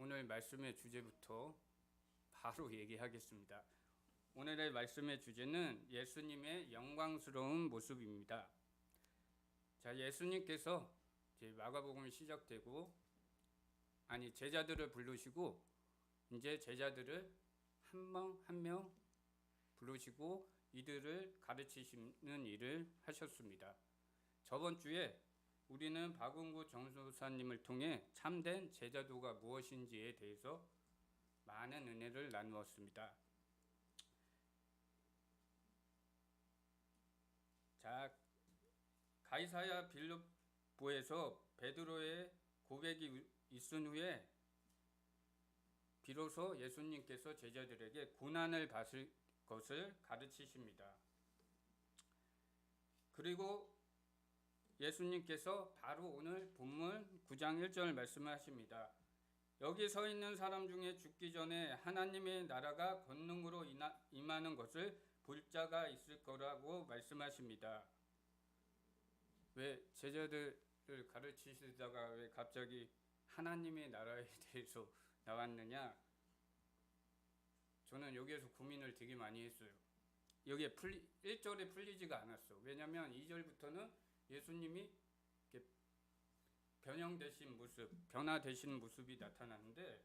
오늘 말씀의 주제부터 바로 얘기하겠습니다. 오늘의 말씀의 주제는 예수님의 영광스러운 모습입니다. 자, 예수님께서 이제 마가복음이 시작되고 제자들을 부르시고 이제 제자들을 한 명 한 명 부르시고 이들을 가르치시는 일을 하셨습니다. 저번 주에 우리는 박은구 전도사님을 통해 참된 제자도가 무엇인지에 대해서 많은 은혜를 나누었습니다. 자, 가이사야 빌립보에서 베드로의 고백이 있은 후에 비로소 예수님께서 제자들에게 고난을 받을 것을 가르치십니다. 그리고 예수님께서 바로 오늘 본문 9장 1절 말씀을 하십니다. 여기 서 있는 사람 중에 죽기 전에 하나님의 나라가 권능으로 임하는 것을 볼 자가 있을 거라고 말씀하십니다. 왜 제자들을 가르치시다가 왜 갑자기 하나님의 나라에 대해서 나왔느냐? 저는 여기에서 고민을 되게 많이 했어요. 여기에 1절에 풀리지가 않았어. 왜냐하면 2절부터는 예수님이 변형되신 모습, 변화되신 모습이 나타나는데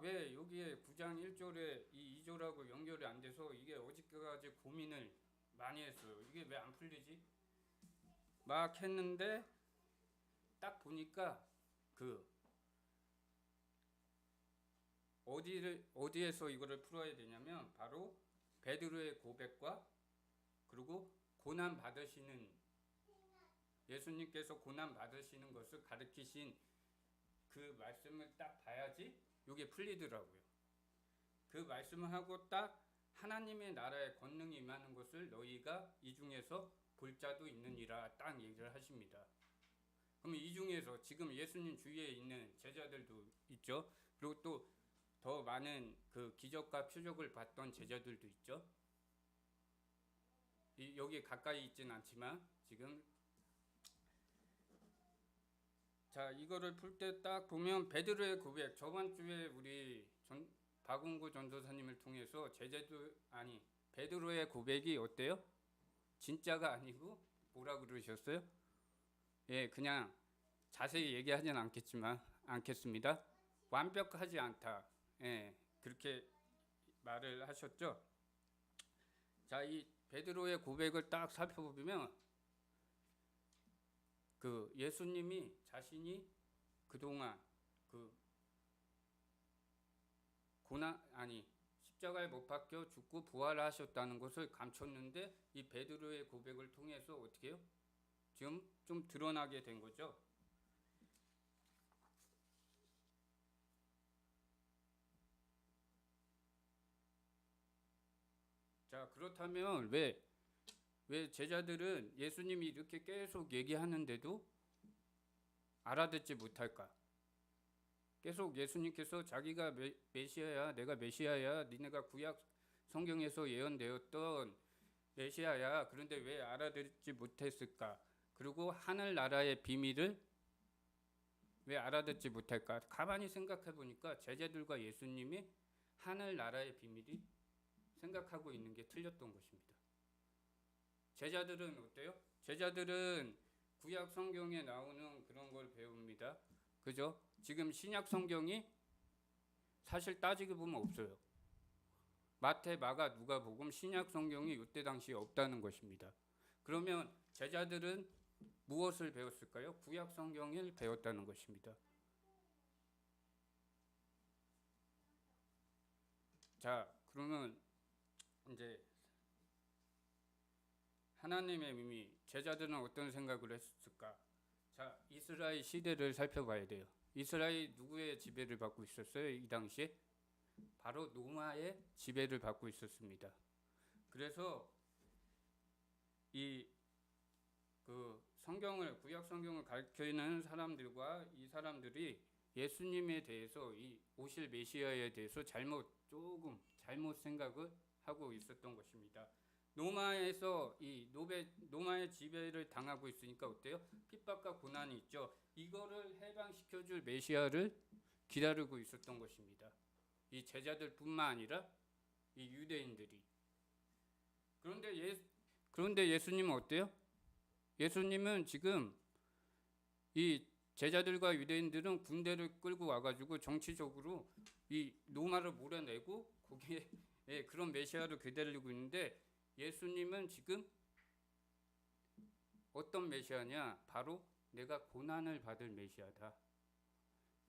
왜 여기에 9장 1절에 이 2절하고 연결이 안 돼서 이게 어저께까지 고민을 많이 했어요. 이게 왜 안 풀리지? 막 했는데 딱 보니까 어디에서 이거를 풀어야 되냐면 바로 베드로의 고백과 그리고 고난 받으시는 예수님께서 고난 받으시는 것을 가르치신 그 말씀을 딱 봐야지 이게 풀리더라고요. 그 말씀을 하고 딱 하나님의 나라의 권능이 임하는 것을 너희가 이 중에서 볼 자도 있느니라 딱 얘기를 하십니다. 그럼 이 중에서 지금 예수님 주위에 있는 제자들도 있죠. 그리고 또 더 많은 그 기적과 표적을 봤던 제자들도 있죠. 여기 가까이 있진 않지만 지금 자 이거를 풀 때 딱 보면 베드로의 고백 저번 주에 우리 박은구 전도사님을 통해서 베드로의 고백이 어때요? 진짜가 아니고 뭐라 그러셨어요? 예, 그냥 자세히 얘기하진 않겠습니다. 완벽하지 않다. 예, 그렇게 말을 하셨죠. 자, 이 베드로의 고백을 딱 살펴보면 예수님이 자신이 그동안 십자가에 못 박혀 죽고 부활하셨다는 것을 감췄는데 이 베드로의 고백을 통해서 어떻게 해요? 지금 좀 드러나게 된 거죠. 자, 그렇다면 왜 제자들은 예수님이 이렇게 계속 얘기하는데도 알아듣지 못할까? 계속 예수님께서 자기가 메시아야, 내가 메시아야, 니네가 구약 성경에서 예언되었던 메시아야. 그런데 왜 알아듣지 못했을까? 그리고 하늘나라의 비밀을 왜 알아듣지 못할까? 가만히 생각해 보니까 제자들과 예수님이 하늘나라의 비밀이 생각하고 있는 게 틀렸던 것입니다. 제자들은 어때요? 제자들은 구약 성경에 나오는 그런 걸 배웁니다. 그죠? 지금 신약 성경이 사실 따지고 보면 없어요. 마태, 마가, 누가복음, 신약 성경이 이때 당시에 없다는 것입니다. 그러면 제자들은 무엇을 배웠을까요? 구약 성경을 배웠다는 것입니다. 자, 그러면 이제 하나님의 의미, 제자들은 어떤 생각을 했을까? 자, 이스라엘 시대를 살펴봐야 돼요. 이스라엘 누구의 지배를 받고 있었어요? 이 당시에? 바로 로마의 지배를 받고 있었습니다. 그래서 구약 성경을 가르치는 사람들과 이 사람들이 예수님에 대해서 이 오실 메시아에 대해서 조금 잘못 생각을 하고 있었던 것입니다. 로마의 지배를 당하고 있으니까 어때요? 핍박과 고난이 있죠. 이거를 해방시켜줄 메시아를 기다리고 있었던 것입니다. 이 제자들뿐만 아니라 이 유대인들이. 그런데 예수님은 어때요? 예수님은 지금 이 제자들과 유대인들은 군대를 끌고 와가지고 정치적으로 이 로마를 몰아내고 거기에 그런 메시아를 기다리고 있는데, 예수님은 지금 어떤 메시아냐? 바로 내가 고난을 받을 메시아다.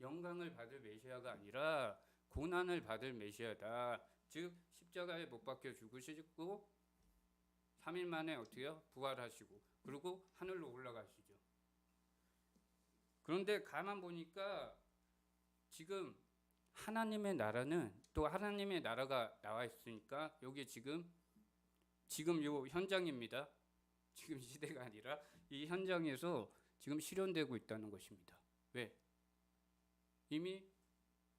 영광을 받을 메시아가 아니라 고난을 받을 메시아다. 즉 십자가에 못 박혀 죽으시고 3일 만에 어떻게요? 부활하시고 그리고 하늘로 올라가시죠. 그런데 가만 보니까 지금 하나님의 나라는, 또 하나님의 나라가 나와 있으니까 여기 지금 요 현장입니다. 지금 시대가 아니라 이 현장에서 지금 실현되고 있다는 것입니다. 왜? 이미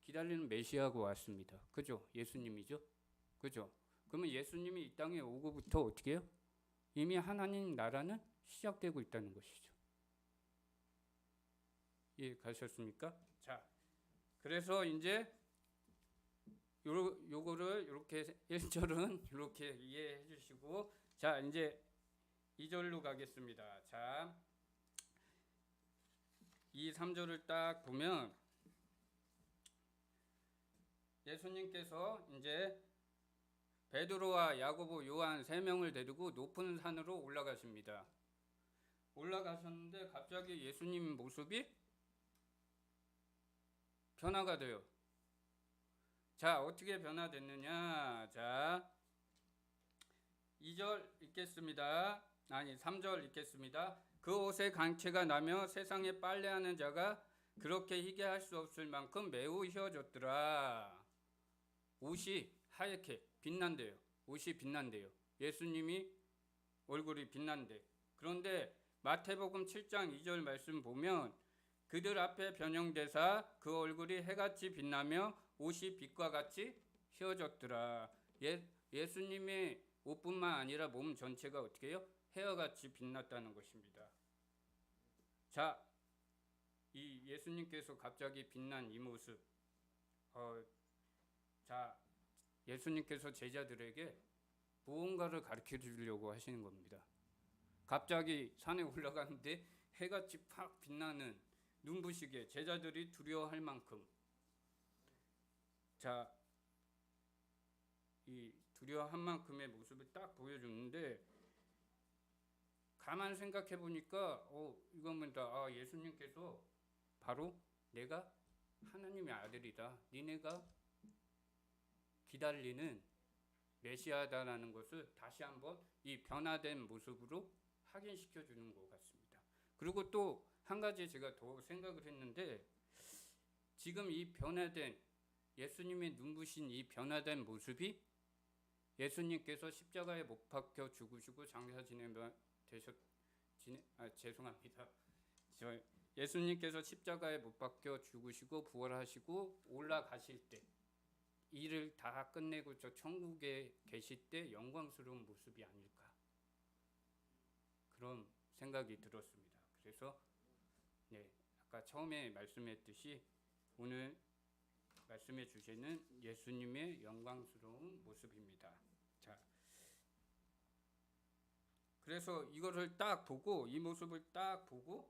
기다리는 메시아가 왔습니다. 그죠? 예수님이죠. 그죠? 그러면 예수님이 이 땅에 오고부터 어떻게 해요? 이미 하나님 나라는 시작되고 있다는 것이죠. 이해 가셨습니까? 자, 그래서 이제 요거를 이렇게 1절은 이렇게 이해해 주시고, 자 이제 2절로 가겠습니다. 자, 2, 3절을 딱 보면 예수님께서 이제 베드로와 야고보, 요한 3명을 데리고 높은 산으로 올라가십니다. 올라가셨는데 갑자기 예수님 모습이 변화가 돼요. 자, 어떻게 변화됐느냐? 자, 2절 읽겠습니다. 아니 3절 읽겠습니다. 그 옷에 강체가 나며 세상에 빨래하는 자가 그렇게 희게 할 수 없을 만큼 매우 휘어졌더라. 옷이 하얗게 빛난대요. 옷이 빛난대요. 예수님이 얼굴이 빛난대. 그런데 마태복음 7장 2절 말씀 보면 그들 앞에 변형되사 그 얼굴이 해같이 빛나며 옷이 빛과 같이 휘어졌더라. 예수님의 옷뿐만 아니라 몸 전체가 어떻게 해요? 해어같이 빛났다는 것입니다. 자, 이 예수님께서 갑자기 빛난 이 모습, 자, 예수님께서 제자들에게 무언가를 가르쳐 주려고 하시는 겁니다. 갑자기 산에 올라가는데 해같이 팍 빛나는 눈부시게 제자들이 두려워할 만큼, 자, 이 두려워한 만큼의 모습을 딱 보여주는데, 가만 생각해 보니까 이거면 다 예수님께서 바로 내가 하나님의 아들이다, 니네가 기다리는 메시아다라는 것을 다시 한번 이 변화된 모습으로 확인시켜 주는 것 같습니다. 그리고 또 한 가지 제가 더 생각을 했는데, 지금 이 변화된 예수님의 눈부신 이 변화된 모습이 예수님께서 십자가에 못 박혀 죽으시고 장사 죄송합니다. 예수님께서 십자가에 못 박혀 죽으시고 부활하시고 올라가실 때, 일을 다 끝내고 저 천국에 계실 때 영광스러운 모습이 아닐까, 그런 생각이 들었습니다. 그래서 아까 처음에 말씀했듯이 오늘 말씀해 주시는 예수님의 영광스러운 모습입니다. 자, 그래서 이거를 딱 보고, 이 모습을 딱 보고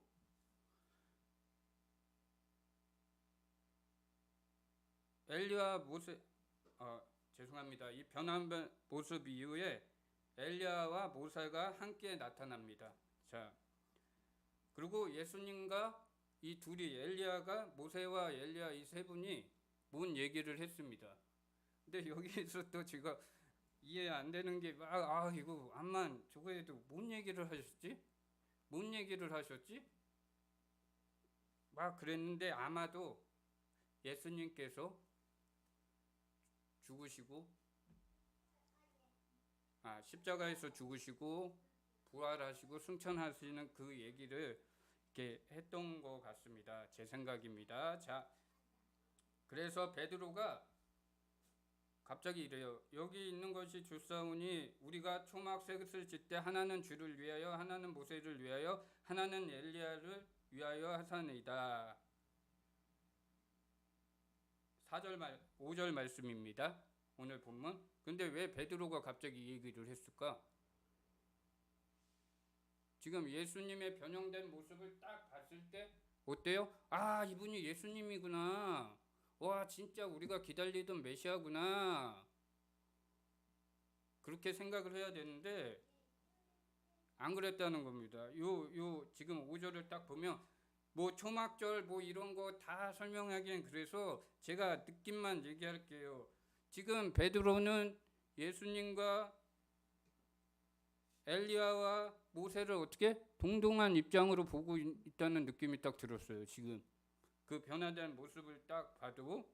엘리야 모세, 죄송합니다. 이 변한 모습 이후에 엘리야와 모세가 함께 나타납니다. 자, 그리고 예수님과 이 둘이, 엘리야가 모세와 엘리야 이 세 분이 뭔 얘기를 했습니다. 근데 여기에서 또 제가 이해 안 되는 게 이거 암만 저거 해도 뭔 얘기를 하셨지? 뭔 얘기를 하셨지? 막 그랬는데 아마도 예수님께서 죽으시고 십자가에서 죽으시고 부활하시고 승천하시는 그 얘기를 이렇게 했던 것 같습니다. 제 생각입니다. 자, 그래서 베드로가 갑자기 이래요. 여기 있는 것이 주사오니 우리가 초막셋을 짓되 하나는 주를 위하여 하나는 모세를 위하여 하나는 엘리야를 위하여 하사니이다. 4절 5절 말씀입니다. 오늘 본문. 근데 왜 베드로가 갑자기 이 얘기를 했을까? 지금 예수님의 변형된 모습을 딱 봤을 때 어때요? 아, 이분이 예수님이구나. 와, 진짜 우리가 기다리던 메시아구나. 그렇게 생각을 해야 되는데 안 그랬다는 겁니다. 지금 5절을 딱 보면 뭐 초막절 뭐 이런 거 다 설명하기엔 그래서 제가 느낌만 얘기할게요. 지금 베드로는 예수님과 엘리야와 모세를 어떻게 동등한 입장으로 보고 있다는 느낌이 딱 들었어요. 지금 그 변화된 모습을 딱 봐도.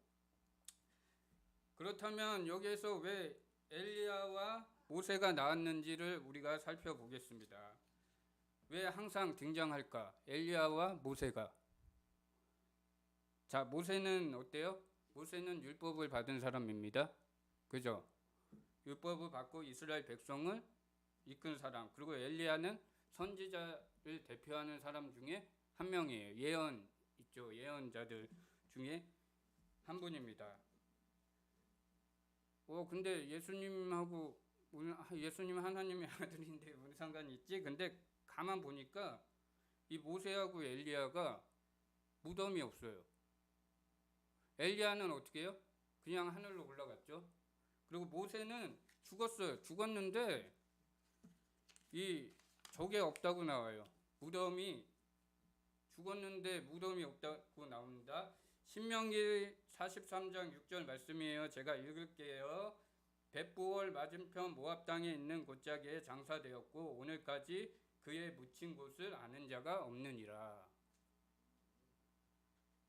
그렇다면 여기에서 왜 엘리야와 모세가 나왔는지를 우리가 살펴보겠습니다. 왜 항상 등장할까? 엘리야와 모세가. 자, 모세는 어때요? 모세는 율법을 받은 사람입니다. 그죠? 율법을 받고 이스라엘 백성을 이끈 사람. 그리고 엘리야는 선지자를 대표하는 사람 중에 한 명이에요. 예언 있죠. 예언자들 중에 한 분입니다. 근데 예수님하고 예수님 하나님의 아들인데 무슨 상관이 있지? 근데 가만 보니까 이 모세하고 엘리야가 무덤이 없어요. 엘리야는 어떻게 해요? 그냥 하늘로 올라갔죠. 그리고 모세는 죽었어요. 죽었는데 이 저게 없다고 나와요. 무덤이 죽었는데 무덤이 없다고 나옵니다. 신명기 43장 6절 말씀이에요. 제가 읽을게요. 벳부월 맞은편 모압 땅에 있는 골짜기에 장사되었고 오늘까지 그의 묻힌 곳을 아는 자가 없느니라.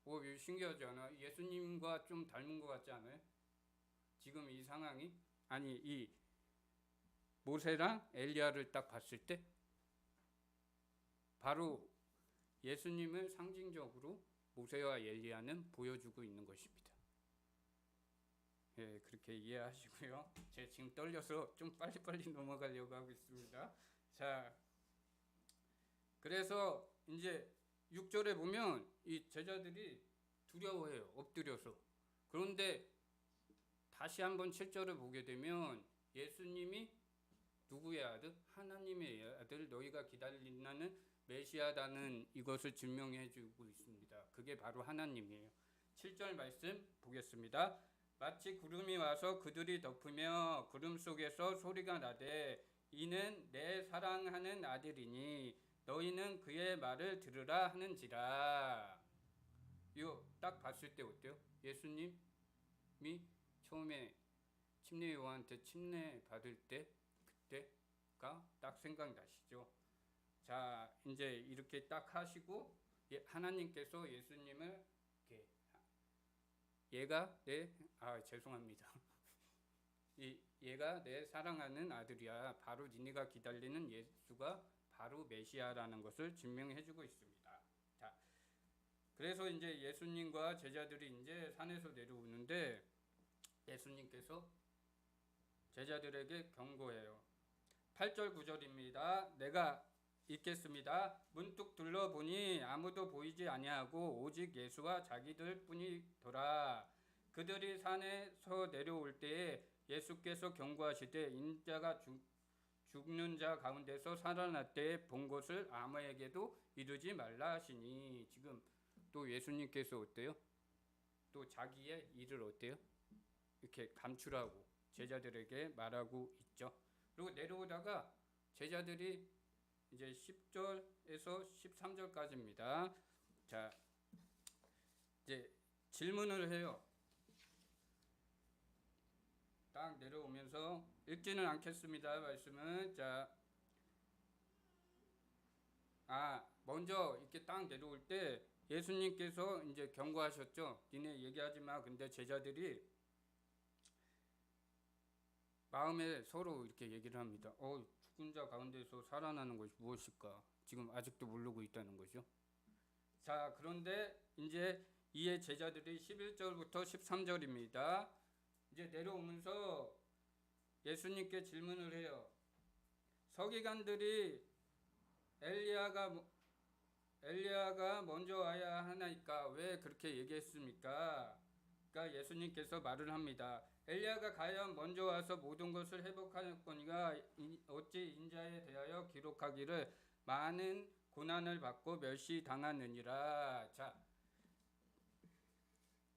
이거 신기하지 않아? 예수님과 좀 닮은 것 같지 않아요? 지금 이 상황이? 아니 이 모세랑 엘리야를 딱 봤을 때 바로 예수님을 상징적으로 모세와 엘리야는 보여주고 있는 것입니다. 예, 그렇게 이해하시고요. 제가 지금 떨려서 좀 빨리빨리 넘어가려고 하고 있습니다. 자, 그래서 이제 6절에 보면 이 제자들이 두려워해요. 엎드려서. 그런데 다시 한번 7절을 보게 되면 예수님이 누구의 아들? 하나님의 아들, 너희가 기다린다는 메시아다는 이것을 증명해 주고 있습니다. 그게 바로 하나님이에요. 7절 말씀 보겠습니다. 마치 구름이 와서 그들이 덮으며 구름 속에서 소리가 나되 이는 내 사랑하는 아들이니 너희는 그의 말을 들으라 하는지라. 이거 딱 봤을 때 어때요? 예수님이 처음에 침례 요한한테 침례 받을 때 그때가 딱 생각나시죠? 자, 이제 이렇게 딱 하시고 하나님께서 예수님을 이렇게 얘가 내 죄송합니다. 얘가 내 사랑하는 아들이야. 바로 니네가 기다리는 예수가 바로 메시아라는 것을 증명해주고 있습니다. 자, 그래서 이제 예수님과 제자들이 이제 산에서 내려오는데 예수님께서 제자들에게 경고해요. 8절 9절입니다. 내가 읽겠습니다. 문득 둘러보니 아무도 보이지 아니하고 오직 예수와 자기들 뿐이더라. 그들이 산에서 내려올 때에 예수께서 경고하시되 인자가 죽는 자 가운데서 살아날 때에 본 것을 아무에게도 이르지 말라 하시니. 지금 또 예수님께서 어때요? 또 자기의 일을 어때요? 이렇게 감출하고 제자들에게 말하고 있죠. 그리고 내려오다가 제자들이 이제 10절에서 13절까지입니다. 자, 이제 질문을 해요. 딱 내려오면서 읽지는 않겠습니다. 말씀은. 자, 먼저 이렇게 딱 내려올 때 예수님께서 이제 경고하셨죠. 니네 얘기하지 마. 근데 제자들이 마음에 서로 이렇게 얘기를 합니다. 죽은 자 가운데서 살아나는 것이 무엇일까? 지금 아직도 모르고 있다는 거죠. 자, 그런데 이제 이에 제자들이 11절부터 13절입니다. 이제 내려오면서 예수님께 질문을 해요. 서기관들이 엘리야가 먼저 와야 하나이까 왜 그렇게 얘기했습니까? 그러니까 예수님께서 말을 합니다. 엘리야가 과연 먼저 와서 모든 것을 회복하였거니와 어찌 인자에 대하여 기록하기를 많은 고난을 받고 멸시당하느니라. 자,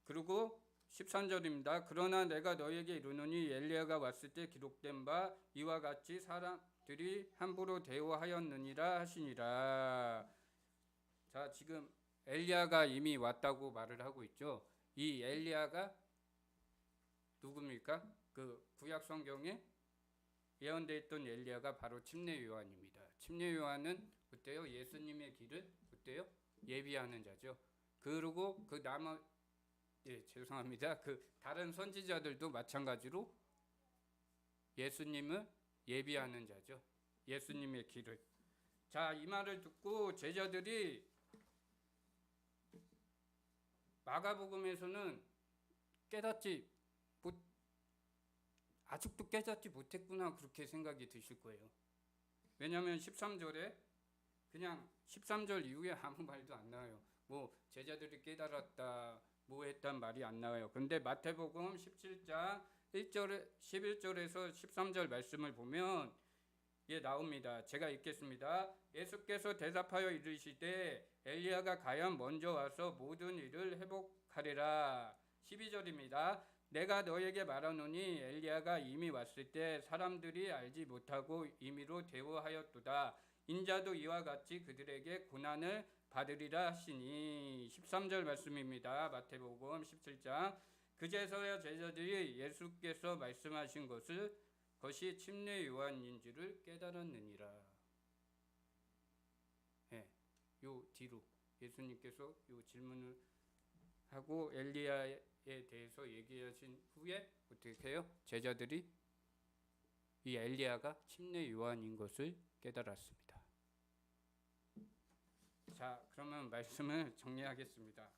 그리고 13절입니다. 그러나 내가 너에게 이르노니 엘리야가 왔을 때 기록된 바 이와 같이 사람들이 함부로 대우하였느니라 하시니라. 자, 지금 엘리야가 이미 왔다고 말을 하고 있죠. 이 엘리야가 누굽니까? 그 구약 성경에 예언되어 있던 엘리야가 바로 침례 요한입니다. 침례 요한은 어때요? 예수님의 길을 어때요? 예비하는 자죠. 그리고 그 죄송합니다. 그 다른 선지자들도 마찬가지로 예수님을 예비하는 자죠. 예수님의 길을. 자, 이 말을 듣고 제자들이 마가복음에서는 아직도 깨닫지 못했구나 그렇게 생각이 드실 거예요. 왜냐하면 13절에 그냥 13절 이후에 아무 말도 안 나와요. 뭐 제자들이 깨달았다 뭐 했단 말이 안 나와요. 근데 마태복음 17장 11절에서 13절 말씀을 보면 나옵니다. 제가 읽겠습니다. 예수께서 대답하여 이르시되 엘리야가 과연 먼저 와서 모든 일을 회복하리라. 12절입니다. 내가 너에게 말하노니 엘리야가 이미 왔을 때 사람들이 알지 못하고 임의로 대우하였도다. 인자도 이와 같이 그들에게 고난을 받으리라 하시니. 13절 말씀입니다. 마태복음 17장. 그제서야 제자들이 예수께서 말씀하신 것이 침례 요한인 줄을 깨달았느니라. 요 뒤로 예수님께서 요 질문을 하고 엘리야에 대해서 얘기하신 후에 어떻게 해요? 제자들이 이 엘리야가 침례 요한인 것을 깨달았습니다. 자, 그러면 말씀을 정리하겠습니다.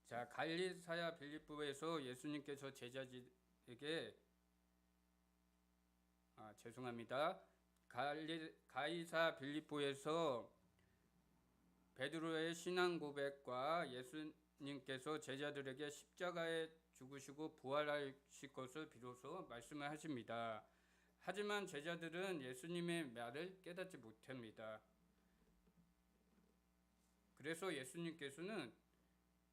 자, 갈리사야 빌립보에서 예수님께서 제자들에게 죄송합니다. 가이사 빌립보에서 베드로의 신앙 고백과 예수님께서 제자들에게 십자가에 죽으시고 부활하실 것을 비로소 말씀을 하십니다. 하지만 제자들은 예수님의 말을 깨닫지 못합니다. 그래서 예수님께서는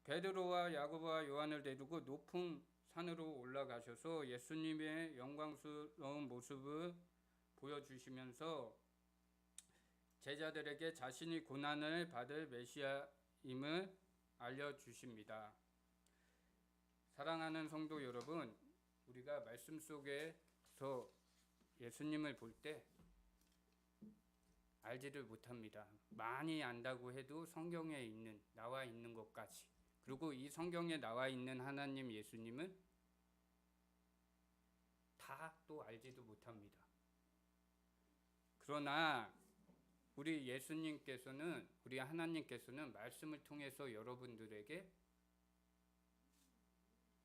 베드로와 야고보와 요한을 데리고 높은 산으로 올라가셔서 예수님의 영광스러운 모습을 보여주시면서 제자들에게 자신이 고난을 받을 메시아임을 알려주십니다. 사랑하는 성도 여러분, 우리가 말씀 속에서 예수님을 볼 때 알지를 못합니다. 많이 안다고 해도 성경에 나와 있는 것까지, 그리고 이 성경에 나와 있는 하나님 예수님은 다 또 알지도 못합니다. 그러나 우리 예수님께서는, 우리 하나님께서는 말씀을 통해서 여러분들에게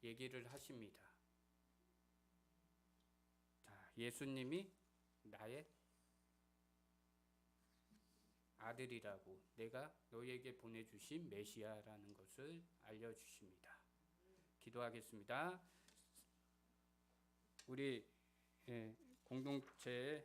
얘기를 하십니다. 자, 예수님이 나의 아들이라고, 내가 너에게 보내주신 메시아라는 것을 알려주십니다. 기도하겠습니다. 우리 공동체에